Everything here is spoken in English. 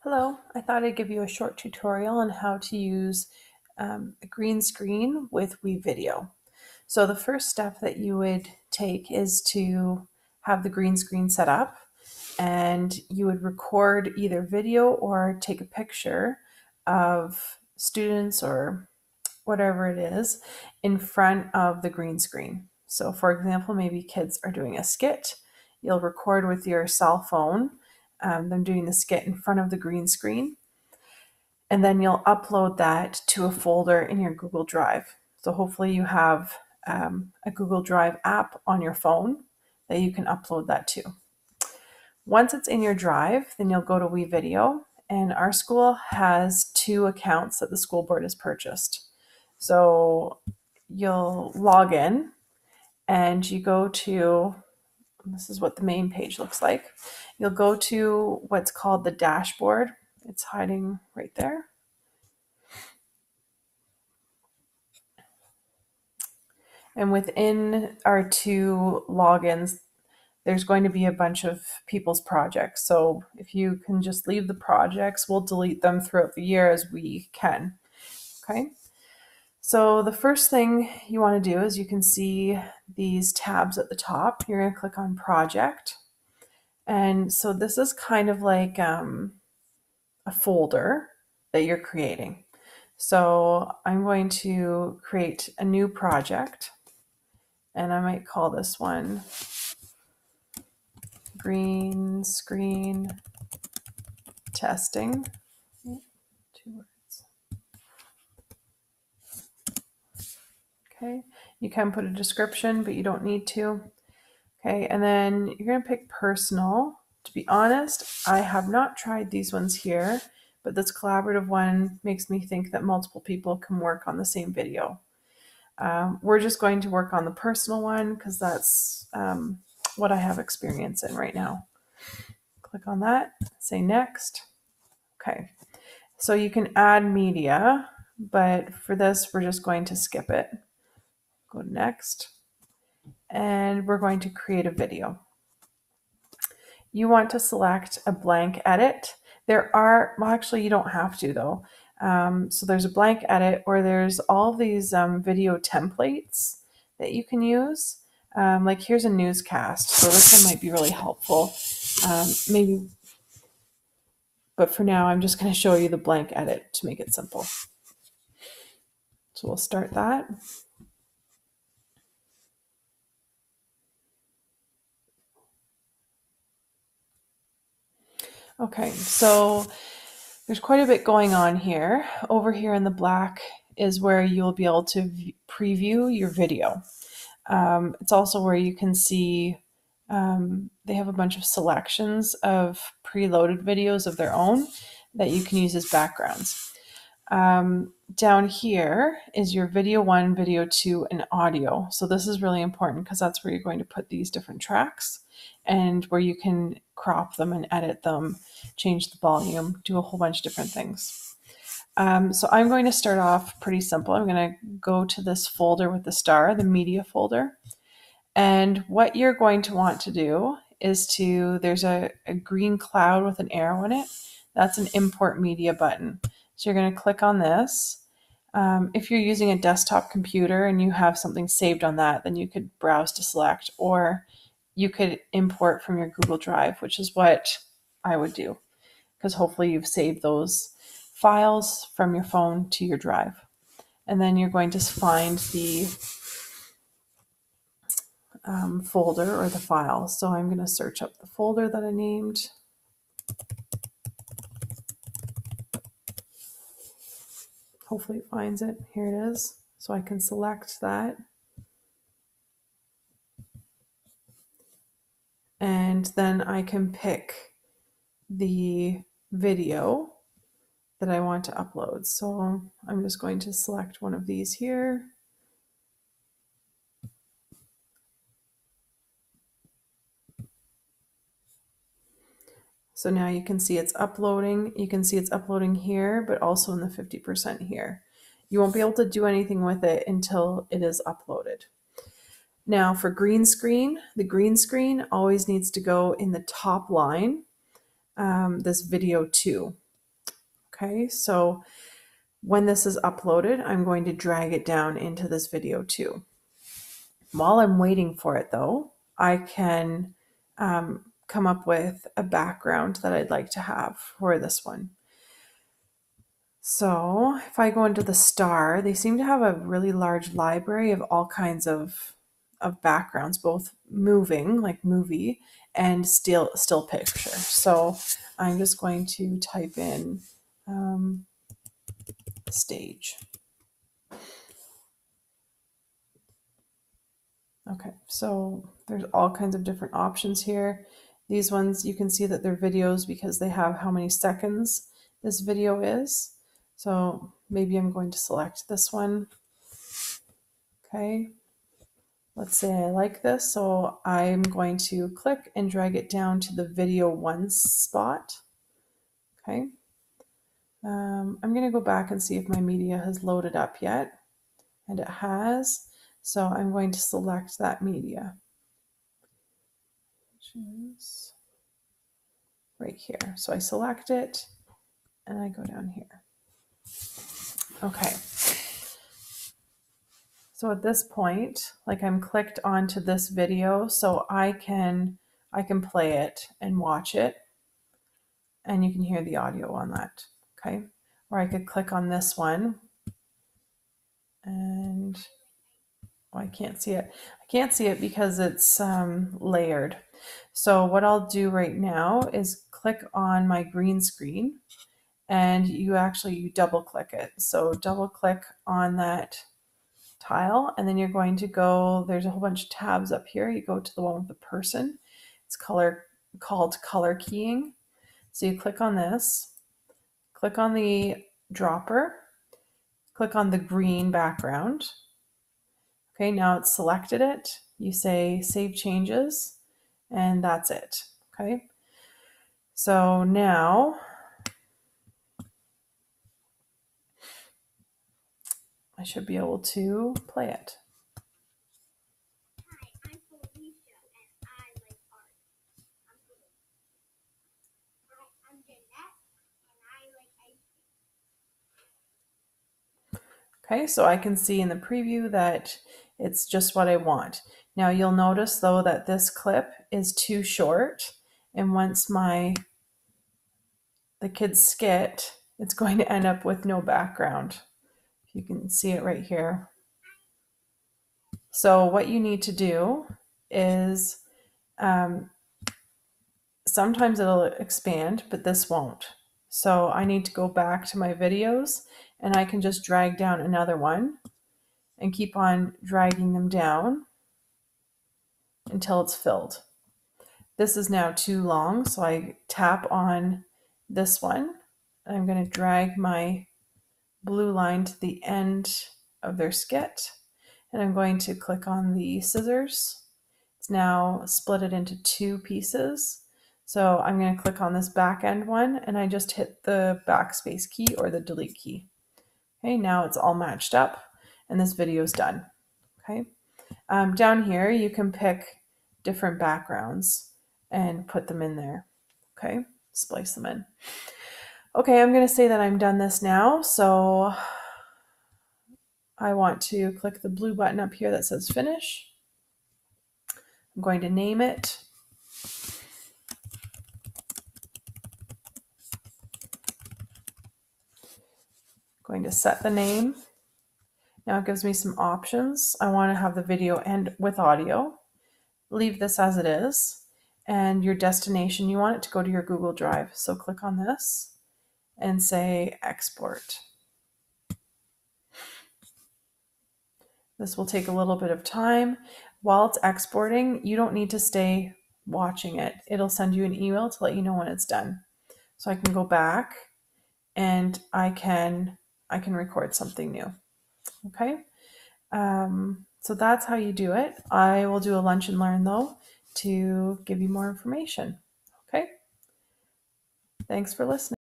Hello, I thought I'd give you a short tutorial on how to use a green screen with WeVideo. So the first step that you would take is to have the green screen set up, and you would record either video or take a picture of students or whatever it is in front of the green screen. So for example, maybe kids are doing a skit. You'll record with your cell phone them doing the skit in front of the green screen, and then you'll upload that to a folder in your Google Drive. So hopefully you have a Google Drive app on your phone that you can upload that to. Once it's in your drive, then you'll go to WeVideo, and our school has 2 accounts that the school board has purchased. So you'll log in and you go to, this is what the main page looks like. You'll go to what's called the dashboard. It's hiding right there. And within our 2 logins, there's going to be a bunch of people's projects. So if you can just leave the projects, we'll delete them throughout the year as we can. Okay. So the first thing you want to do is you can see these tabs at the top. You're going to click on project. And so this is kind of like a folder that you're creating. So I'm going to create a new project, and I might call this one green screen testing. 2 words. Okay, you can put a description, but you don't need to. Okay, and then you're going to pick personal. To be honest, I have not tried these ones here, but this collaborative one makes me think that multiple people can work on the same video. We're just going to work on the personal one because that's what I have experience in right now. Click on that, say next. Okay, so you can add media, but for this, we're just going to skip it. Go to next, and we're going to create a video. You want to select a blank edit. There are, well, actually, you don't have to though. So there's a blank edit, or there's all these video templates that you can use. Like here's a newscast, so this one might be really helpful. Maybe, but for now, I'm just going to show you the blank edit to make it simple. So we'll start that. Okay, so there's quite a bit going on here. Over here in the black is where you'll be able to preview your video. It's also where you can see they have a bunch of selections of preloaded videos of their own that you can use as backgrounds. Down here is your video 1, video 2, and audio. So this is really important because that's where you're going to put these different tracks and where you can crop them and edit them, change the volume, do a whole bunch of different things. So I'm going to start off pretty simple. I'm going to go to this folder with the star, the media folder. And what you're going to want to do is there's a green cloud with an arrow in it. That's an import media button. So you're going to click on this. If you're using a desktop computer and you have something saved on that, then you could browse to select, or you could import from your Google Drive, which is what I would do, because hopefully you've saved those files from your phone to your drive. And then you're going to find the folder or the file. So I'm going to search up the folder that I named. Hopefully it finds it. Here it is. So I can select that. And then I can pick the video that I want to upload. So I'm just going to select one of these here. So now you can see it's uploading. You can see it's uploading here, but also in the 50% here. You won't be able to do anything with it until it is uploaded. Now for green screen, the green screen always needs to go in the top line, this video 2. Okay, so when this is uploaded, I'm going to drag it down into this video too. While I'm waiting for it though, I can come up with a background that I'd like to have for this one. So if I go into the star, they seem to have a really large library of all kinds of backgrounds, both moving, like movie, and still picture. So I'm just going to type in stage. Okay, so there's all kinds of different options here. These ones, you can see that they're videos because they have how many seconds this video is. So maybe I'm going to select this one. Okay, let's say I like this, so I'm going to click and drag it down to the video 1 spot. Okay, I'm going to go back and see if my media has loaded up yet, and it has. So I'm going to select that media, which is right here. So I select it and I go down here. Okay. So at this point, like I'm clicked onto this video, so I can play it and watch it, and you can hear the audio on that. Okay. Or I could click on this one and I can't see it. I can't see it because it's layered. So what I'll do right now is click on my green screen, and you double click it. So double click on that tile, and then you're going to go, there's a whole bunch of tabs up here. You go to the one with the person. It's called color keying. So you click on this, click on the dropper, click on the green background. Okay, now it's selected it. You say save changes, and that's it. Okay, so now I should be able to play it. Hi, I'm Felicia and I like art. I'm Jeanette and I like ice cream. Okay, so I can see in the preview that it's just what I want. Now you'll notice though that this clip is too short, and once the kids skit, it's going to end up with no background. You can see it right here. So what you need to do is sometimes it'll expand, but this won't. So I need to go back to my videos, and I can just drag down another one and keep on dragging them down until it's filled. This is now too long, so I tap on this one, and I'm going to drag my blue line to the end of their skit, and I'm going to click on the scissors. It's now split it into 2 pieces. So I'm going to click on this back end one, and I just hit the backspace key or the delete key. Okay, now it's all matched up, and this video is done. Okay, down here you can pick different backgrounds and put them in there. Okay, splice them in. Okay, I'm going to say that I'm done this now, so I want to click the blue button up here that says finish. I'm going to name it. Going to set the name. Now it gives me some options. I want to have the video end with audio. Leave this as it is. And your destination, you want it to go to your Google Drive. So click on this and say export. This will take a little bit of time. While it's exporting, you don't need to stay watching it. It'll send you an email to let you know when it's done. So I can go back and I can record something new. Okay, so that's how you do it. I will do a lunch and learn though to give you more information. Okay, thanks for listening.